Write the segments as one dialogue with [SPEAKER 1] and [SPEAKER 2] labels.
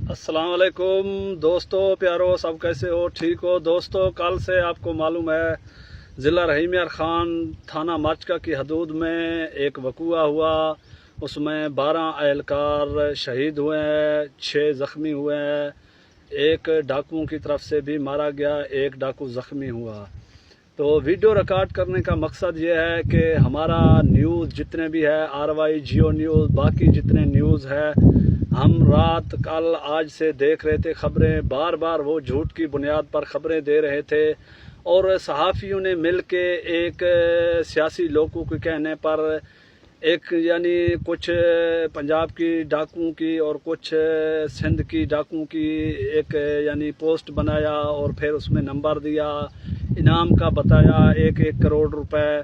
[SPEAKER 1] अस्सलाम वालेकुम दोस्तों, प्यारो, सब कैसे हो? ठीक हो दोस्तों? कल से आपको मालूम है ज़िला रहीम यार ख़ान थाना मचका की हदूद में एक वक़ूआ हुआ। उसमें 12 एहलकार शहीद हुए हैं, 6 ज़ख्मी हुए हैं। एक डाकुओं की तरफ से भी मारा गया, एक डाकू ज़ख्मी हुआ। तो वीडियो रिकॉर्ड करने का मकसद ये है कि हमारा न्यूज़ जितने भी है, RY, जियो न्यूज़, बाकी जितने न्यूज़ है, हम रात कल आज से देख रहे थे खबरें। बार बार वो झूठ की बुनियाद पर खबरें दे रहे थे और सहाफ़ियों ने मिल के एक सियासी लोगों के कहने पर एक यानी कुछ पंजाब की डाकुओं की और कुछ सिंध की डाकुओं की एक यानी पोस्ट बनाया और फिर उसमें नंबर दिया, इनाम का बताया 1-1 करोड़ रुपए।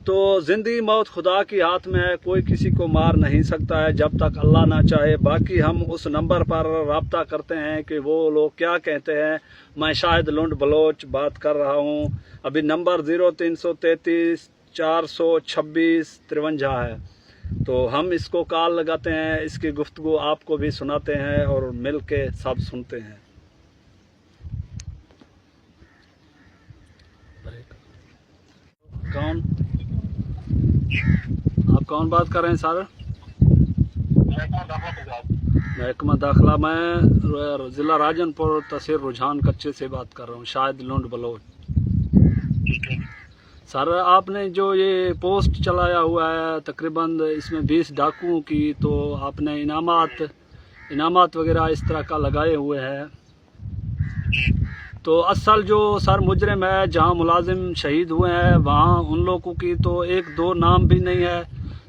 [SPEAKER 1] तो ज़िंदगी मौत खुदा की हाथ में है, कोई किसी को मार नहीं सकता है जब तक अल्लाह ना चाहे। बाकी हम उस नंबर पर राब्ता करते हैं कि वो लोग क्या कहते हैं। मैं शाहिद लुंड बलोच बात कर रहा हूँ। अभी नंबर 0333 426 53 है। तो हम इसको कॉल लगाते हैं, इसकी गुफ्तगू आपको भी सुनाते हैं और मिल के सब सुनते हैं। कौन आप कौन बात कर रहे हैं सर? महकमा दाखिला, मैं ज़िला राजनपुर तहसील रुझान कच्चे से बात कर रहा हूँ, शाहिद लुंड बलोच। सर आपने जो ये पोस्ट चलाया हुआ है तकरीबन इसमें 20 डाकुओं की, तो आपने इनामात वगैरह इस तरह का लगाए हुए हैं। तो असल जो सर मुजरिम है, जहाँ मुलाजिम शहीद हुए हैं वहाँ उन लोगों की तो 1-2 नाम भी नहीं है।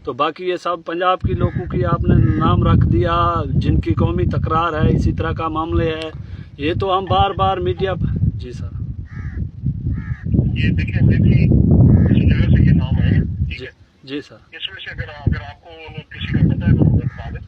[SPEAKER 1] तो बाकी ये सब पंजाब की लोगों की आपने नाम रख दिया जिनकी कौमी तकरार है, इसी तरह का मामले है। ये तो हम बार बार मीडिया पर। जी सर,
[SPEAKER 2] ये देखिए मेरी इस जगह से ये नाम है, ठीक है?
[SPEAKER 1] जी सर।
[SPEAKER 2] इसमें से अगर आपको किसी का पता है तो मुझे बता दें।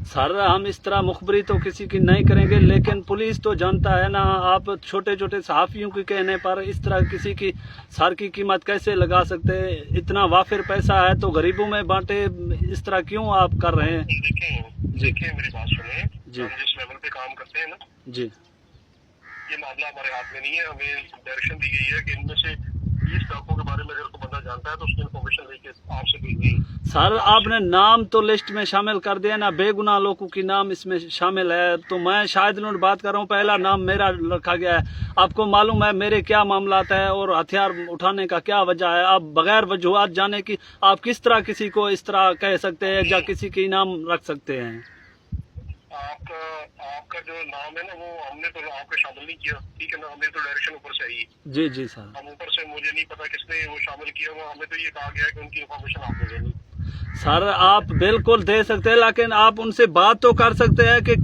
[SPEAKER 1] सर हम इस तरह मुखबरी तो किसी की नहीं करेंगे, लेकिन पुलिस तो जानता है ना। आप छोटे छोटे सहाफ़ियों के कहने पर इस तरह किसी की सर की कीमत कैसे लगा सकते हैं? इतना वाफिर पैसा है तो गरीबों में बांटे, इस तरह क्यों आप कर रहे हैं?
[SPEAKER 2] देखिए मेरी बात सुनिए
[SPEAKER 1] जी।
[SPEAKER 2] हम जिस लेवल पे काम करते हैं ना
[SPEAKER 1] जी,
[SPEAKER 2] ये मामला हमारे हाथ में नहीं है। हमें डायरेक्शन दी गई है कि इनमें से 20 डाकों के बारे में अगर कोई बंदा जानता है तो उसकी इन्फॉर्मेशन लेके आपसे भेज दी।
[SPEAKER 1] सर आपने नाम तो लिस्ट में शामिल कर दिया ना, बेगुनाह लोगों की नाम इसमें शामिल है। तो मैं शाहिद लुंड बात कर रहा हूँ, पहला नाम मेरा रखा गया है। आपको मालूम है मेरे क्या मामलात है और हथियार उठाने का क्या वजह है। आप बगैर वजूहात जाने की आप किस तरह किसी को इस तरह कह सकते हैं या किसी के इनाम रख सकते हैं?
[SPEAKER 2] आपका जो नाम है ना वो हमने तो आपका शामिल नहीं किया, ठीक है ना? हमें तो डायरेक्शन ऊपर से आई।
[SPEAKER 1] जी जी सर।
[SPEAKER 2] हम ऊपर से, मुझे नहीं पता किसने वो शामिल किया हुआ, हमें तो ये कहा गया है कि उनकी इन्फॉर्मेशन आपको देनी।
[SPEAKER 1] सर आप बिल्कुल दे सकते हैं, लेकिन आप उनसे बात तो कर सकते हैं कि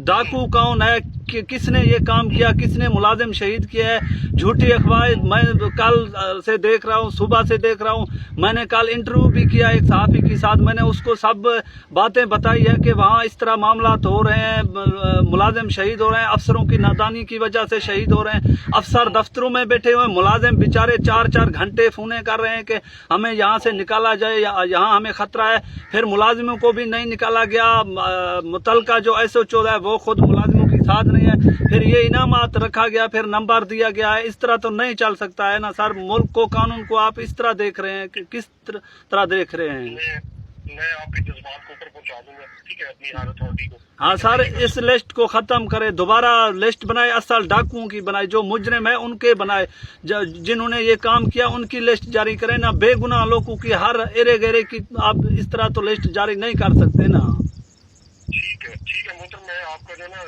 [SPEAKER 1] डाकू कौन है, कि किसने ये काम किया, किसने मुलाजिम शहीद किया है। झूठी अफवाह मैं कल से देख रहा हूँ, सुबह से देख रहा हूँ। मैंने कल इंटरव्यू भी किया एक सहाफ़ी के साथ, मैंने उसको सब बातें बताई है कि वहाँ इस तरह मामला हो रहे हैं, मुलाजिम शहीद हो रहे हैं, अफसरों की नादानी की वजह से शहीद हो रहे हैं। अफसर दफ्तरों में बैठे हुए मुलाजिम बेचारे 4-4 घंटे फ़ोने कर रहे हैं कि हमें यहाँ से निकाला जाए, यहाँ हमें खतरा है। फिर मुलाजिमों को भी नहीं निकाला गया। मुतलका जो SHO है वो खुद मुलाजिमों के साथ नहीं है। फिर ये इनामात रखा गया, फिर नंबर दिया गया है। इस तरह तो नहीं चल सकता है ना सर। मुल्क को, कानून को आप इस तरह देख रहे हैं कि किस तरह देख रहे हैं?
[SPEAKER 2] मैं आपके जज्बात को ऊपर पहुंचा दूंगा, ठीक है, अपनी हायर अथॉरिटी को।
[SPEAKER 1] हाँ सर, इस लिस्ट को खत्म करें, दोबारा लिस्ट बनाए, असल डाकुओं की बनाए, जो मुजरिम है उनके बनाए, जिन्होंने ये काम किया उनकी लिस्ट जारी करें ना। बेगुनाह लोगों की हर एरे गहरे की आप इस तरह तो लिस्ट जारी नहीं कर सकते ना।
[SPEAKER 2] ठीक है मोहतरम, मैं आपका जो ना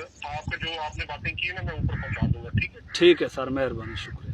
[SPEAKER 2] आपने बातें की है ना मैं ऊपर पहुंचा दूंगा, ठीक है?
[SPEAKER 1] ठीक है सर, मेहरबानी, शुक्रिया।